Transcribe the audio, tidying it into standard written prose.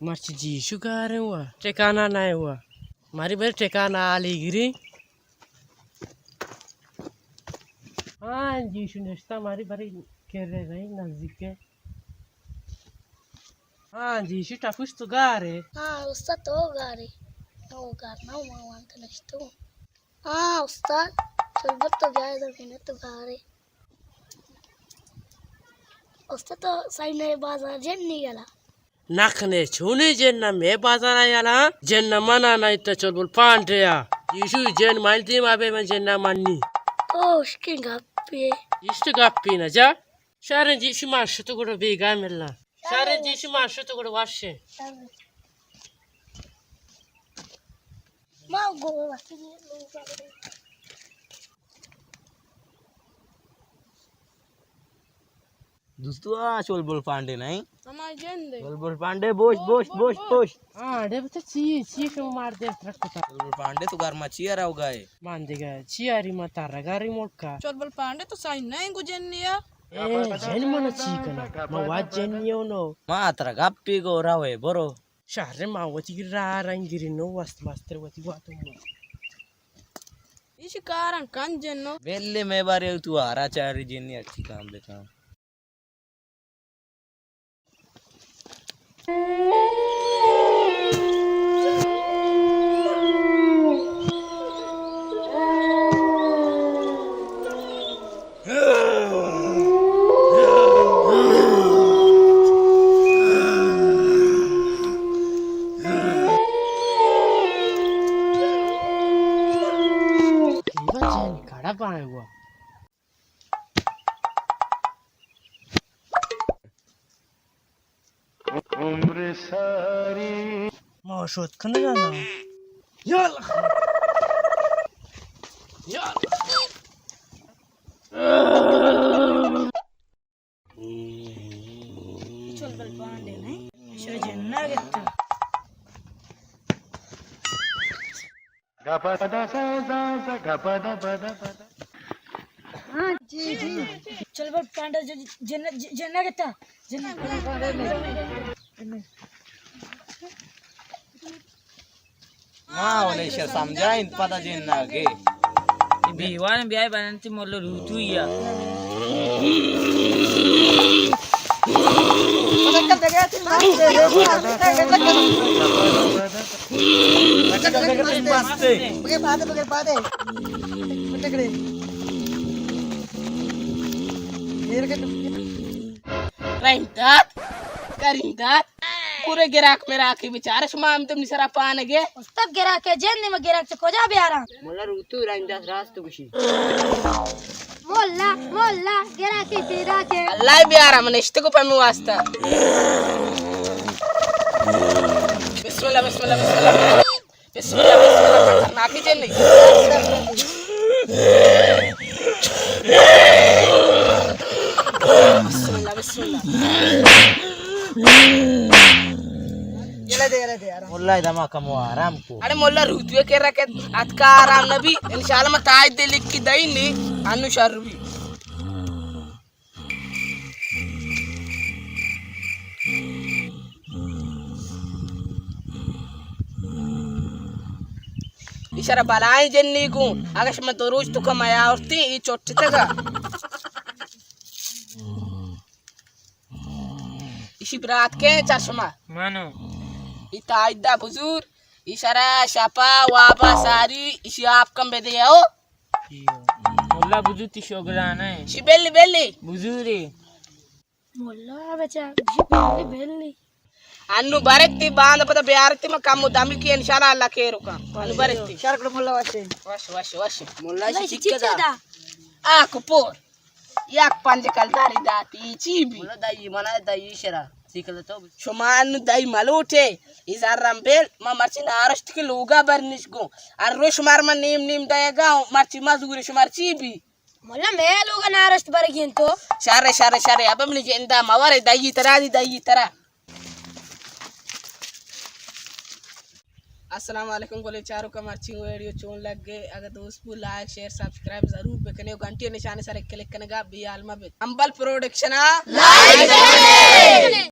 मर्ची जी sugar हुआ ठिकाना नहीं हुआ हमारी भाई ठिकाना आली गिरी। हाँ जी सुनिश्ता हमारी भाई कह रहे नहीं नजदीक के। हाँ जी शुटा कुछ तो गा रहे। हाँ उस्ताद तो गा रहे वो गाना मामान तो नहीं तो हाँ उस्ताद शरबत तो जाए तो मैंने तो गा रहे उस्ताद तो सही नहीं बाजार जेन नहीं गला नखने छूने जेन्ना मैं बाजार आया जेन्ना मना नहीं तो चल बोल पांड्या यीशु जेन मानती माबे में जेन्ना माननी ओ उसकी गप्पी इष्ट गप्पी ना जा शारे जी शुमाश तो गुड़ बेगा मिलना शारे जी शुमाश तो गुड़ वाशे माँ गो दोस्तों चोलबोल पांडे नहीं हमारे जेन दे चोलबोल पांडे बोश बोश बोश बोश हाँ डे बच्चा ची ची क्यों मार दे ट्रक को चोलबोल पांडे तो घर में चियर आओ गए मान देगा चियारी मता रगारी मोड़ का चोलबल पांडे तो सही नहीं गुजनिया ए जेन मन ची कना मवाज जेन नियो नो मात्र गप्पी को रावे बरो शारे मावती गिरा रंगिरी नो वस्त मास्टर वती बात मो इसी कारण कंजनो वेल्ले में बारे तू आराचारी जिन्नी अच्छी काम देखा जेन खड़ा पाए हुआ उम्र सारी मौशोद खने जाना यार यार चोलबल पांडे नहीं शो जन्ना गेत्तो गपदा सा सा सा गपदा पदा पदा हाँ जी जी चोलबल पांडे जन्ना जन्ना गेत्ता जन्ना पांडे हाँ वाले शर समझा इन पता जिन्ना के बिवान ब्याह बनाने मोलो रूतु या करिंदात पूरे गिराक में राखी बेचारे सुमाम तुम निसरा पाने गे उस्ताद गिरा के जेन में गिरा के खोजा भी आ रहा मोला ऋतु रंगदास रास्तु खुशी मोल्ला मोल्ला गिरा के तेरा के अल्लाह भी आ रहा मन इश्ते को पम्मी वास्ता बिस्मिल्लाह बिस्मिल्लाह बिस्मिल्लाह बिस्मिल्लाह बिस्मिल्लाह नाकी जेन नहीं बिस्मिल्लाह बिस्मिल्लाह मुल्ला दमा कमो आराम को अरे मोल्ला रुतुए के रखे आज का आराम नबी इंशाल्लाह मैं ताज दे लिख की दई नी अनुसार भी इशारा बलाई जन्नी को आकाश में तो रोज तो कमाया औरती ये चोट तगा इसी बरात के चश्मा मानो इताइदा बुजुर इशारा शापा वापा सारी इसी आप कम बेदे आओ मोला बुजु तिशोगला नहीं शी बेली बेली बुजुरे मोल्ला बचा जी बेली अन्नु बरती बांध पता बेआरती में काम दामी की इंशाल्लाह अल्लाह के रुका अन्नु बरती शारकड़ मोला वाशे वश वश वश मोला चिक्केदा आ कुपोर याक पंज कलदारी दाती चीबी मोला दाई मना दाई शरा सीखल तो शुमान दाई मलूटे इजार रंबेल मा मर्ची नारस्ट के लोगा बरनिश को और रोश मार मा नीम नीम दाएगा मर्ची मजूरी शुमार चीबी मोल्ला मैं लोग नारस्ट बरगिन तो शारे शारे शारे अब हमने जेंदा मवारे दाई तरह अस्सलाम वालेकुम कोले चारों का मर्ची वीडियो चोन लग गए अगर दोस्त को लाइक शेयर सब्सक्राइब जरूर बेकने घंटी निशाने सारे क्लिक करने का भी आलमा अंबल प्रोडक्शन लाइक